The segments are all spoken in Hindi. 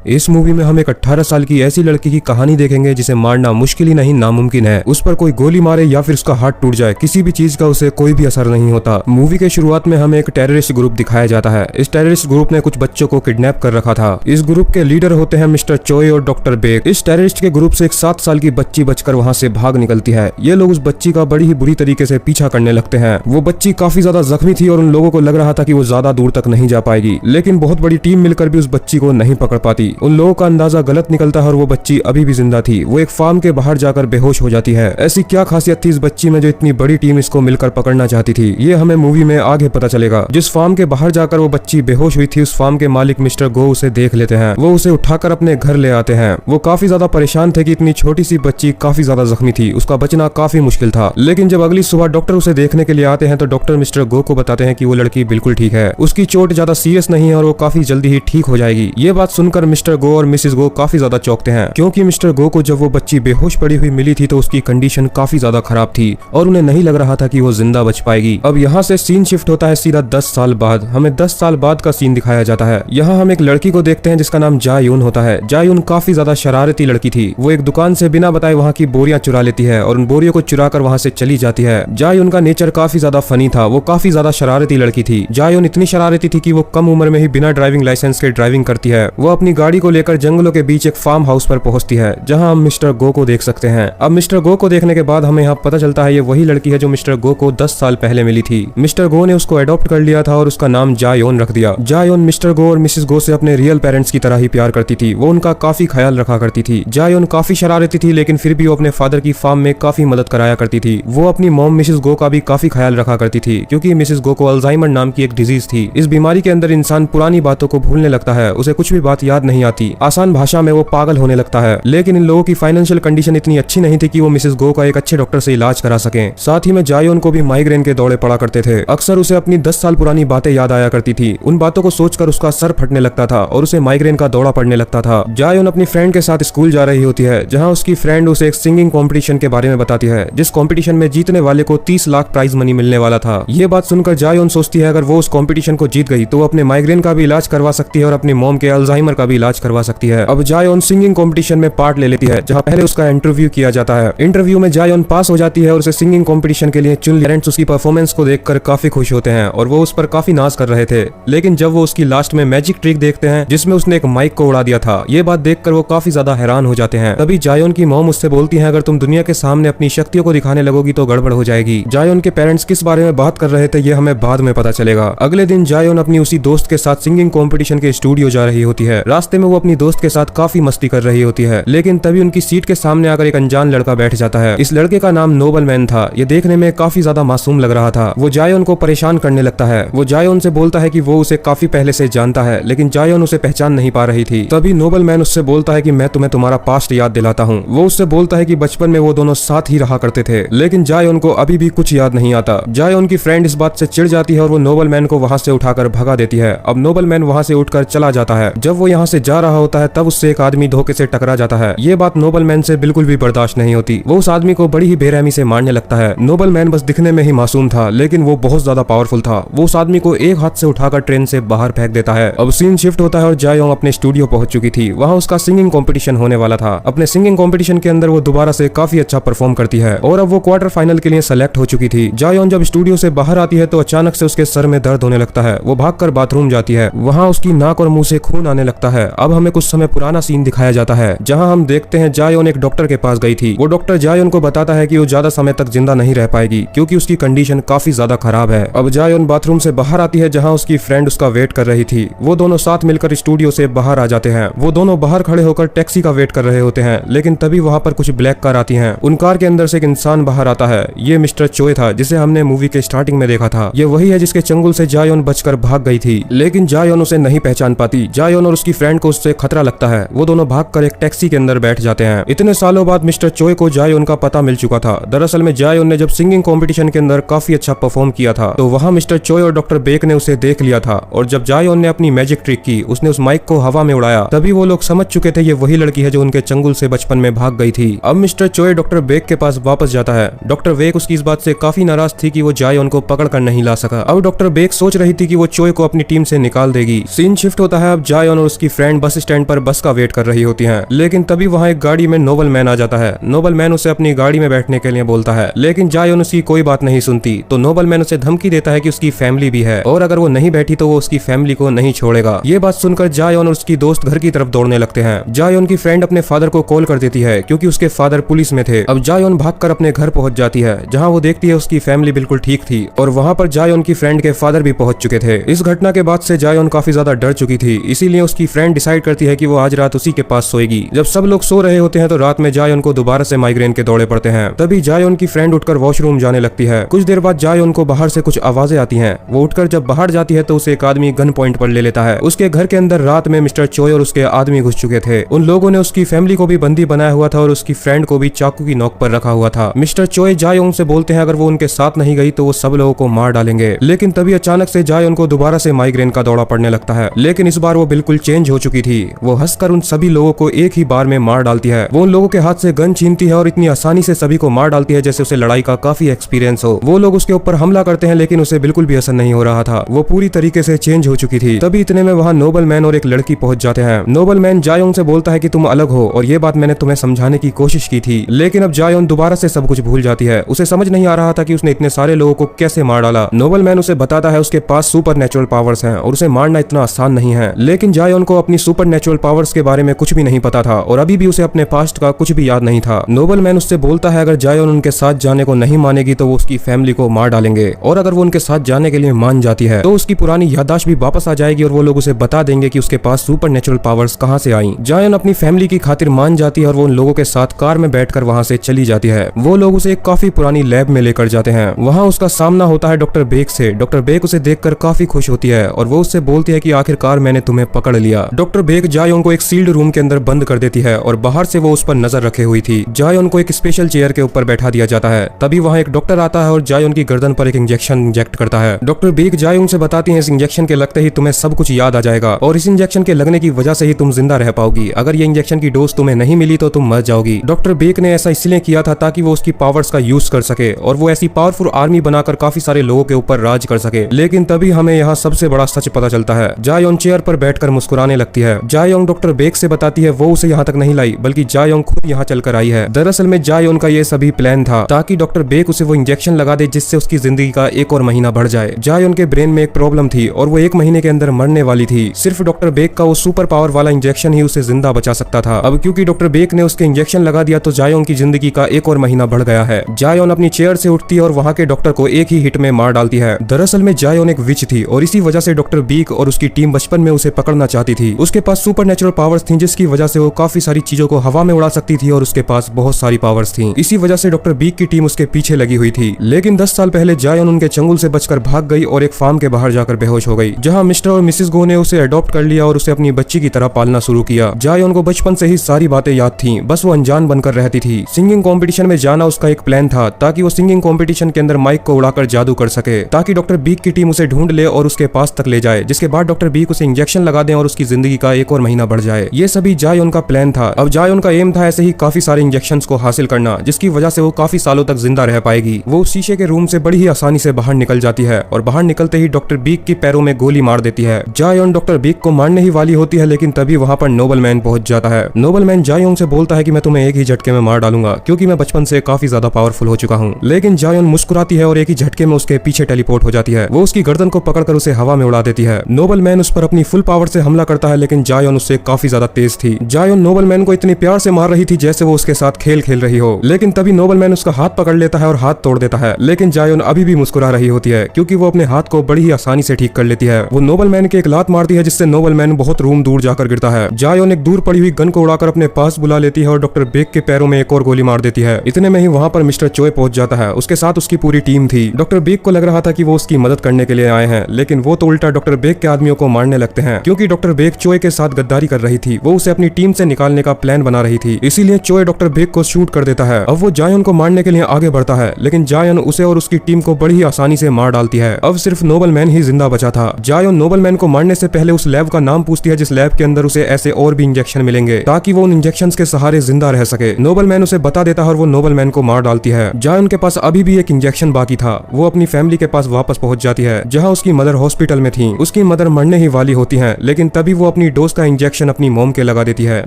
इस मूवी में हम एक 18 साल की ऐसी लड़की की कहानी देखेंगे जिसे मारना मुश्किल ही नहीं नामुमकिन है। उस पर कोई गोली मारे या फिर उसका हाथ टूट जाए, किसी भी चीज का उसे कोई भी असर नहीं होता। मूवी के शुरुआत में हमें एक टेररिस्ट ग्रुप दिखाया जाता है। इस टेररिस्ट ग्रुप ने कुछ बच्चों को किडनैप कर रखा था। इस ग्रुप के लीडर होते हैं मिस्टर चोय और डॉक्टर बेक। इस टेररिस्ट के ग्रुप से एक 7 साल की बच्ची बचकर वहाँ से भाग निकलती है। ये लोग उस बच्ची का बड़ी ही बुरी तरीके से पीछा करने लगते हैं। वो बच्ची काफी ज्यादा जख्मी थी और उन लोगों को लग रहा था कि वो ज्यादा दूर तक नहीं जा पाएगी, लेकिन बहुत बड़ी टीम मिलकर भी उस बच्ची को नहीं पकड़ पाती। उन लोगों का अंदाजा गलत निकलता है और वो बच्ची अभी भी जिंदा थी। वो एक फार्म के बाहर जाकर बेहोश हो जाती है। ऐसी क्या खासियत थी इस बच्ची में जो इतनी बड़ी टीम इसको मिलकर पकड़ना चाहती थी, ये हमें मूवी में आगे पता चलेगा। जिस फार्म के बाहर जाकर वो बच्ची बेहोश हुई थी, उस फार्म के मालिक मिस्टर गो उसे देख लेते हैं। वो उसे उठाकर अपने घर ले आते हैं। वो काफी ज्यादा परेशान थे कि इतनी छोटी सी बच्ची काफी ज्यादा जख्मी थी, उसका बचना काफी मुश्किल था। लेकिन जब अगली सुबह डॉक्टर उसे देखने के लिए आते हैं तो डॉक्टर मिस्टर गो को बताते हैं कि वो लड़की बिल्कुल ठीक है, उसकी चोट ज्यादा सीरियस नहीं है और वो काफी जल्दी ही ठीक हो जाएगी। ये बात सुनकर मिस्टर गो और मिसेस गो काफी ज्यादा चौंकते हैं, क्योंकि मिस्टर गो को जब वो बच्ची बेहोश पड़ी हुई मिली थी तो उसकी कंडीशन काफी ज्यादा खराब थी और उन्हें नहीं लग रहा था कि वो जिंदा बच पाएगी। अब यहाँ से सीन शिफ्ट होता है सीधा 10 साल बाद। हमें 10 साल बाद का सीन दिखाया जाता है। यहाँ हम एक लड़की को देखते हैं जिसका नाम जायून होता है। जायून काफी ज्यादा शरारती लड़की थी। वो एक दुकान से बिना बताए वहाँ की बोरियां चुरा लेती है और उन बोरियों को चुरा कर वहाँ से चली जाती है। जायून का नेचर काफी ज्यादा फनी था। वो काफी ज्यादा शरारती लड़की थी। जायून इतनी शरारती थी कि वो कम उम्र में ही बिना ड्राइविंग लाइसेंस के ड्राइविंग करती है। वो अपनी गाड़ी को लेकर जंगलों के बीच एक फार्म हाउस पर पहुंचती है, जहां हम मिस्टर गो को देख सकते हैं। अब मिस्टर गो को देखने के बाद हमें यहाँ पता चलता है ये वही लड़की है जो मिस्टर गो को 10 साल पहले मिली थी। मिस्टर गो ने उसको अडॉप्ट कर लिया था और उसका नाम जायोन रख दिया। जायोन मिस्टर गो और मिसेस गो से अपने रियल पेरेंट्स की तरह ही प्यार करती थी। वो उनका काफी ख्याल रखा करती थी। जायोन काफी शरारती थी, लेकिन फिर भी वो अपने फादर की फार्म में काफी मदद कराया करती थी। वो अपनी मॉम मिसेस गो का भी काफी ख्याल रखा करती थी, क्योंकि मिसेस गो को अल्जाइमर नाम की एक डिजीज थी। इस बीमारी के अंदर इंसान पुरानी बातों को भूलने लगता है, उसे कुछ भी बात याद नहीं आती। आसान भाषा में वो पागल होने लगता है। लेकिन इन लोगों की फाइनेंशियल कंडीशन इतनी अच्छी नहीं थी कि वो मिसेस गो का एक अच्छे डॉक्टर से इलाज करा सकें। साथ ही में जायोन को भी माइग्रेन के दौरे पड़ा करते थे। अक्सर उसे अपनी 10 साल पुरानी बातें याद आया करती थी। उन बातों को सोचकर उसका सर फटने लगता था और उसे माइग्रेन का दौरा पड़ने लगता था। जायोन अपनी फ्रेंड के साथ स्कूल जा रही होती है, जहाँ उसकी फ्रेंड उसे एक सिंगिंग कॉम्पिटिशन के बारे में बताती है, जिस कॉम्पिटिशन में जीतने वाले को 30 लाख प्राइज मनी मिलने वाला था। ये बात सुनकर जायोन सोचती है अगर वो उस कॉम्पिटिशन को जीत गई तो वो अपने माइग्रेन का भी इलाज करवा सकती है और अपनी मॉम के अल्जाइमर का भी इलाज करवा सकती है। अब जायोन सिंगिंग कॉम्पिटिशन में पार्ट ले लेती है, जहाँ पहले उसका इंटरव्यू किया जाता है। इंटरव्यू में जायोन पास हो जाती है और उसे सिंगिंग कॉम्पिटिशन के लिए चुन लिया। पेरेंट्स उसकी परफॉर्मेंस को देखकर काफी खुश होते हैं और वो उस पर काफी नाज कर रहे थे। लेकिन जब वो उसकी लास्ट में मैजिक ट्रिक देखते हैं जिसमें उसने एक माइक को उड़ा दिया था, ये बात देखकर वो काफी ज्यादा हैरान हो जाते हैं। तभी जायोन की मॉम उससे बोलती है अगर तुम दुनिया के सामने अपनी शक्तियों को दिखाने लगोगी तो गड़बड़ हो जाएगी। जायोन के पेरेंट्स किस बारे में बात कर रहे थे ये हमें बाद में पता चलेगा। अगले दिन जायोन अपनी उसी दोस्त के साथ सिंगिंग कॉम्पिटिशन के स्टूडियो जा रही होती है। रास्ते में वो अपनी दोस्त के साथ काफी मस्ती कर रही होती है, लेकिन तभी उनकी सीट के सामने आकर एक अनजान लड़का बैठ जाता है। इस लड़के का नाम नोबल मैन था। ये देखने में काफी ज्यादा मासूम लग रहा था। वो जायोन को परेशान करने लगता है। वो जायोन से बोलता है कि वो उसे काफी पहले से जानता है, लेकिन जायोन उसे पहचान नहीं पा रही थी। तभी नोबल मैन उससे बोलता है कि मैं तुम्हें तुम्हारा पास्ट याद दिलाता हूँ। वो उससे बोलता है कि बचपन में वो दोनों साथ ही रहा करते थे, लेकिन जायोन को अभी भी कुछ याद नहीं आता। जायोन की फ्रेंड इस बात से चिढ़ जाती है और वो नोबल मैन को वहाँ से उठाकर भगा देती है। अब नोबल मैन वहाँ से उठकर चला जाता है। जब वो यहाँ से जा रहा होता है तब उससे एक आदमी धोखे से टकरा जाता है। ये बात नोबल मैन से बिल्कुल भी बर्दाश्त नहीं होती। वो उस आदमी को बड़ी ही बेरहमी से मारने लगता है। नोबल मैन बस दिखने में ही मासूम था, लेकिन वो बहुत ज्यादा पावरफुल था। वो उस आदमी को एक हाथ से उठाकर ट्रेन से बाहर फेंक देता है। अब सीन शिफ्ट होता है और जायोंग अपने स्टूडियो पहुंच चुकी थी। वहाँ उसका सिंगिंग कॉम्पिटिशन होने वाला था। अपने सिंगिंग कॉम्पिटिशन के अंदर वो दोबारा से काफी अच्छा परफॉर्म करती है और अब वो क्वार्टर फाइनल के लिए सेलेक्ट हो चुकी थी। जायोंग जब स्टूडियो से बाहर आती है तो अचानक से उसके सर में दर्द होने लगता है। वो भागकर बाथरूम जाती है। वहाँ उसकी नाक और मुंह से खून आने लगता है। अब हमें कुछ समय पुराना सीन दिखाया जाता है, जहाँ हम देखते हैं जायोन एक डॉक्टर के पास गई थी। वो डॉक्टर जायोन को बताता है कि वो ज्यादा समय तक जिंदा नहीं रह पाएगी, क्योंकि उसकी कंडीशन काफी ज्यादा खराब है। अब जायोन बाथरूम से बाहर आती है, जहाँ उसकी फ्रेंड उसका वेट कर रही थी। वो दोनों साथ मिलकर स्टूडियो से बाहर आ जाते हैं। वो दोनों बाहर खड़े होकर टैक्सी का वेट कर रहे होते हैं, लेकिन तभी वहाँ पर कुछ ब्लैक कार आती हैं। उन कार के अंदर से एक इंसान बाहर आता है। ये मिस्टर चोय था, जिसे हमने मूवी के स्टार्टिंग में देखा था। ये वही है जिसके चंगुल से जायोन बचकर भाग गई थी, लेकिन जायोन उसे नहीं पहचान पाती। जायोन और उसकी फ्रेंड को उससे खतरा लगता है। वो दोनों भागकर एक टैक्सी के अंदर बैठ जाते हैं। इतने सालों बाद मिस्टर चोय को जायोन का पता मिल चुका था। दरअसल में जायोन ने जब सिंगिंग कॉम्पिटिशन के अंदर काफी अच्छा परफॉर्म किया था, तो वहाँ मिस्टर चोय और डॉक्टर बेक ने उसे देख लिया था। और जब जायोन ने अपनी मैजिक ट्रिक की, उसने उस माइक को हवा में उड़ाया, तभी वो लोग समझ चुके थे ये वही लड़की है जो उनके चंगुल से बचपन में भाग गई थी। अब मिस्टर चोय डॉक्टर बेक के पास वापस जाता है। डॉक्टर बेक उसकी इस बात से काफी नाराज थी कि वो जायोन को पकड़ कर नहीं ला सका। अब डॉक्टर बेक सोच रही थी कि वो चोय को अपनी टीम से निकाल देगी। सीन शिफ्ट होता है। अब जायोन और उसकी फ्रेंड फ्रेंड बस स्टैंड पर बस का वेट कर रही होती हैं। लेकिन तभी वहाँ एक गाड़ी में नोबल मैन आ जाता है। नोबल मैन उसे अपनी गाड़ी में बैठने के लिए बोलता है, लेकिन जायोन उसकी कोई बात नहीं सुनती। तो नोबल मैन उसे धमकी देता है कि उसकी फैमिली भी है और अगर वो नहीं बैठी तो वो उसकी फैमिली को नहीं छोड़ेगा। ये बात सुनकर जायोन और उसकी दोस्त घर की तरफ दौड़ने लगते हैं। जायोन की फ्रेंड अपने फादर को कॉल कर देती है क्योंकि उसके फादर पुलिस में थे। अब जायोन भागकर अपने घर पहुंच जाती है, जहां वो देखती है उसकी फैमिली बिल्कुल ठीक थी और वहां पर जायोन की फ्रेंड के फादर भी पहुंच चुके थे। इस घटना के बाद से जायोन काफी ज्यादा डर चुकी थी, इसीलिए उसकी फ्रेंड डिसाइड करती है कि वो आज रात उसी के पास सोएगी। जब सब लोग सो रहे होते हैं तो रात में जायोन को दोबारा से माइग्रेन के दौरे पड़ते हैं। तभी जायोन की फ्रेंड उठकर वॉशरूम जाने लगती है। कुछ देर बाद जायोन को बाहर से कुछ आवाजें आती हैं। वो उठकर जब बाहर जाती है तो उसे एक आदमी गन पॉइंट पर ले लेता है। उसके घर के अंदर रात में मिस्टर चोय और उसके आदमी घुस चुके थे। उन लोगों ने उसकी फैमिली को भी बंदी बनाया हुआ था और उसकी फ्रेंड को भी चाकू की नोक पर रखा हुआ था। मिस्टर चोय जायोन से बोलते हैं अगर वो उनके साथ नहीं गई तो वो सब लोगों को मार डालेंगे। लेकिन तभी अचानक से जायोन को दोबारा से माइग्रेन का दौरा पड़ने लगता है, लेकिन इस बार वो बिल्कुल चेंज हो चुकी थी। वो हंसकर उन सभी लोगों को एक ही बार में मार डालती है। वो उन लोगों के हाथ से गन छीनती है और इतनी आसानी से सभी को मार डालती है जैसे उसे लड़ाई का काफी एक्सपीरियंस हो। वो लोग उसके ऊपर हमला करते हैं लेकिन उसे बिल्कुल भी असर नहीं हो रहा था। वो पूरी तरीके से चेंज हो चुकी थी। तभी इतने में वहाँ नोबल मैन और एक लड़की पहुंच जाते हैं। नोबल मैन जायोन से बोलता है कि तुम अलग हो और ये बात मैंने तुम्हें समझाने की कोशिश की थी, लेकिन अब जायोन दोबारा से सब कुछ भूल जाती है। उसे समझ नहीं आ रहा था कि उसने इतने सारे लोगों को कैसे मार डाला। नोबल मैन उसे बताता है उसके पास सुपर नेचुरल पावर्स हैं और उसे मारना इतना आसान नहीं है। लेकिन जायोन को अपनी सुपर नेचुरल पावर्स के बारे में कुछ भी नहीं पता था और अभी भी उसे अपने पास्ट का कुछ भी याद नहीं था। नोबल मैन उससे बोलता है अगर जायोन उनके साथ जाने को नहीं मानेगी तो वो उसकी फैमिली को मार डालेंगे और अगर वो उनके साथ जाने के लिए मान जाती है तो उसकी पुरानी याददाश्त भी वापस आ जाएगी और वो लोग उसे बता देंगे कि उसके पास सुपर नेचुरल पावर्स कहां से आई। जायोन अपनी फैमिली की खातिर मान जाती है और वो उन लोगों के साथ कार में बैठकर वहां से चली जाती है। वो लोग उसे एक काफी पुरानी लैब में लेकर जाते हैं। वहां उसका सामना होता है डॉक्टर बेक से। डॉक्टर बेक उसे देखकर काफी खुश होती है और वो उससे बोलती है कि आखिरकार मैंने तुम्हें पकड़ लिया। डॉक्टर बेक जायोन को एक सील्ड रूम के अंदर बंद कर देती है और बाहर से वो उस पर नजर रखे हुई थी। जायोन को एक स्पेशल चेयर के ऊपर बैठा दिया जाता है। तभी वहाँ एक डॉक्टर आता है और जायोन की गर्दन पर एक इंजेक्शन इंजेक्ट करता है। डॉक्टर बेक जायोन से बताती है इस इंजेक्शन के लगते ही तुम्हें सब कुछ याद आ जाएगा और इस इंजेक्शन के लगने की वजह से ही तुम जिंदा रह पाओगी। अगर ये इंजेक्शन की डोज तुम्हें नहीं मिली तो तुम मर जाओगी। डॉक्टर बेक ने ऐसा इसलिए किया था ताकि वो उसकी पावर्स का यूज कर सके और वो ऐसी पावरफुल आर्मी बनाकर काफी सारे लोगों के ऊपर राज कर सके। लेकिन तभी हमें यहाँ सबसे बड़ा सच पता चलता है। जायोन चेयर पर बैठकर मुस्कुराने लगती है। जायोन डॉक्टर बेक से बताती है वो उसे यहाँ तक नहीं लाई बल्कि जायोन खुद यहाँ चलकर आई है। दरअसल में जायोन का ये सभी प्लान था ताकि डॉक्टर बेक उसे वो इंजेक्शन लगा दे जिससे उसकी जिंदगी का एक और महीना बढ़ जाए। जायोन के ब्रेन में एक प्रॉब्लम थी और वो 1 महीने के अंदर मरने वाली थी। सिर्फ डॉक्टर बेक का वो सुपर पावर वाला इंजेक्शन ही उसे जिंदा बचा सकता था। अब क्योंकि डॉक्टर बेक ने उसके इंजेक्शन लगा दिया तो जायोन की जिंदगी का एक और महीना बढ़ गया है। जायोन अपनी चेयर से उठती है और वहाँ के डॉक्टर को एक ही हिट में मार डालती है। दरअसल में जायोन एक विच थी और इसी वजह से डॉक्टर बेक और उसकी टीम बचपन में उसे पकड़ना चाहती थी। उसके पास सुपर नेचुरल पावर्स थी जिसकी वजह से वो काफी सारी चीजों को हवा में उड़ा सकती थी और उसके पास बहुत सारी पावर्स थी। इसी वजह से डॉक्टर बेक की टीम उसके पीछे लगी हुई थी। लेकिन 10 साल पहले जायोन उनके चंगुल से बचकर भाग गई और एक फार्म के बाहर जाकर बेहोश हो गई, जहाँ मिस्टर और मिसेस गो ने उसे अडॉप्ट कर लिया और उसे अपनी बच्ची की तरह पालना शुरू किया। जायोन को बचपन से ही सारी बातें याद थी, बस वो अनजान बनकर रहती थी। सिंगिंग कंपटीशन में जाना उसका एक प्लान था ताकि वो सिंगिंग कंपटीशन के अंदर माइक को उड़ाकर जादू कर सके ताकि डॉक्टर बीक की टीम उसे ढूंढ ले और उसके पास तक ले जाए, जिसके बाद डॉक्टर बीक उसे इंजेक्शन लगा दें और उसकी जिंदगी का एक और महीना बढ़ जाए। ये सभी जायोन का प्लान था। अब जायोन का एम था ऐसे ही काफी सारे इंजेक्शंस को हासिल करना जिसकी वजह से वो काफी सालों तक जिंदा रह पाएगी। वो उस शीशे के रूम से बड़ी ही आसानी से बाहर निकल जाती है और बाहर निकलते ही डॉक्टर बीक के पैरों में गोली मार देती है। जायोन डॉक्टर बीक को मारने ही वाली होती है लेकिन तभी वहाँ पर नोबल मैन पहुंच जाता है। नोबल मैन जायोन से बोलता है कि मैं तुम्हें एक ही झटके में मार डालूंगा क्योंकि मैं बचपन से काफी ज्यादा पावरफुल हो चुका हूँ। लेकिन जायोन मुस्कुराती है और एक ही झटके में उसके पीछे टेलीपोर्ट हो जाती है। वो उसकी गर्दन को पकड़कर उसे हवा में उड़ा देती है। नोबल मैन उस पर अपनी फुल पावर से हमला करता है लेकिन जायोन उससे काफी ज्यादा तेज थी। जायोन नोबल मैन को इतनी प्यार से मार रही थी जैसे वो उसके साथ खेल खेल रही हो। लेकिन तभी नोबल मैन उसका हाथ पकड़ लेता है और हाथ तोड़ देता है। लेकिन जायोन अभी भी मुस्कुरा रही होती है क्योंकि वो अपने हाथ को बड़ी ही आसानी से ठीक कर लेती है। वो नोबल मैन के एक लात मारती है जिससे नोबल मैन बहुत रूम दूर जाकर गिरता है। जायोन एक दूर पड़ी हुई गन को उड़ाकर अपने पास बुला लेती है और डॉक्टर बेक के पैरों में एक और गोली मार देती है। इतने में ही वहाँ पर मिस्टर चोय पहुंच जाता है। उसके साथ उसकी पूरी टीम थी। डॉक्टर बेक को लग रहा था कि वो उसकी मदद करने के लिए आए हैं, लेकिन वो तो उल्टा डॉक्टर बेक के आदमियों को मारने लगते हैं क्योंकि डॉक्टर बेक चोय के साथ गद्दारी कर रही थी। वो उसे अपनी टीम से निकालने का प्लान बना रही थी, इसीलिए चोय डॉक्टर बेक को शूट कर देता है। अब वो जायोन को मारने के लिए आगे बढ़ता है लेकिन जायोन उसे और उसकी टीम को बड़ी ही आसानी से मार डालती है। अब सिर्फ नोबल मैन ही जिंदा बचा था। जायोन नोबल मैन को मारने से पहले उस लैब का नाम पूछती है जिस लैब के अंदर उसे ऐसे और भी इंजेक्शन मिलेंगे ताकि वो उन इंजेक्शन के सहारे जिंदा रह सके। नोबल मैन उसे बता देता है और वो नोबल मैन को मार डालती है। जायोन के पास अभी भी एक इंजेक्शन बाकी था। वो अपनी फैमिली के पास वापस पहुंच जाती है जहां उसकी मदर हॉस्पिटल में थी। उसकी मदर मरने ही वाली होती हैं, लेकिन तभी वो अपनी अपनी डोज का इंजेक्शन अपनी मॉम के लगा देती है।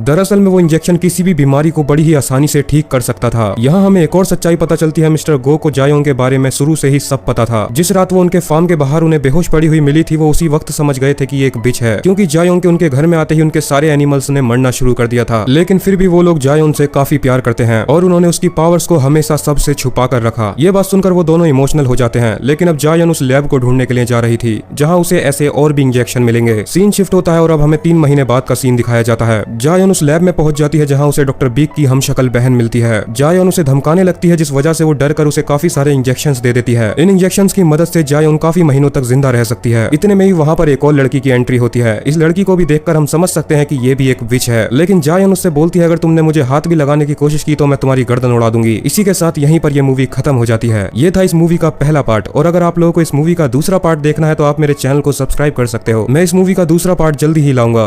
दरअसल में वो इंजेक्शन किसी भी बीमारी को बड़ी ही आसानी से ठीक कर सकता था। यहाँ हमें एक और सच्चाई पता चलती है, मिस्टर गो को जायोंग के बारे में शुरू से ही सब पता था। जिस रात वो उनके फार्म के बाहर उन्हें बेहोश पड़ी हुई मिली थी, वो उसी वक्त समझ गए थे कि ये एक बिच है, क्योंकि जायोंग के उनके घर में आते ही उनके सारे एनिमल्स ने मरना शुरू कर दिया था। लेकिन फिर भी वो लोग जायोंग से काफी प्यार करते हैं और उन्होंने उसकी पावर्स को हमेशा सबसे छुपा कर रखा। ये बात सुनकर वो दोनों इमोशनल हो जाते हैं। लेकिन अब जायोंग उस लैब को ढूंढने के लिए जा रही थी जहाँ उसे ऐसे और भी इंजेक्शन मिलेंगे। सीन शिफ्ट होता है और अब हमें 3 महीने बाद का सीन दिखाया जाता है। जायोंग उस लैब में पहुंच जाती है जहाँ उसे डॉक्टर बीक की हमशक्ल बहन मिलती है। जायोंग उसे धमकाने लगती है, जिस वजह से वो डर कर उसे काफी सारे इंजेक्शंस दे देती है। इन इंजेक्शंस की मदद से जायोंग काफी महीनों तक जिंदा रह सकती है। इतने में ही वहाँ पर एक और लड़की की एंट्री होती है। इस लड़की को भी देखकर हम समझ सकते हैं कि ये भी एक विच है। लेकिन जायोंग उससे बोलती है, अगर तुमने मुझे हाथ भी लगाने की कोशिश की तो मैं तुम्हारी गर्दन उड़ा दूंगी। इसी के साथ यहीं पर यह मूवी खत्म हो जाती है। ये था इस मूवी का पहला पार्ट, और अगर आप लोगों को इस मूवी का दूसरा पार्ट देखना है तो आप मेरे चैनल को सब्सक्राइब कर सकते हो। मैं इस मूवी का दूसरा पार्ट जल्दी ही लाऊंगा।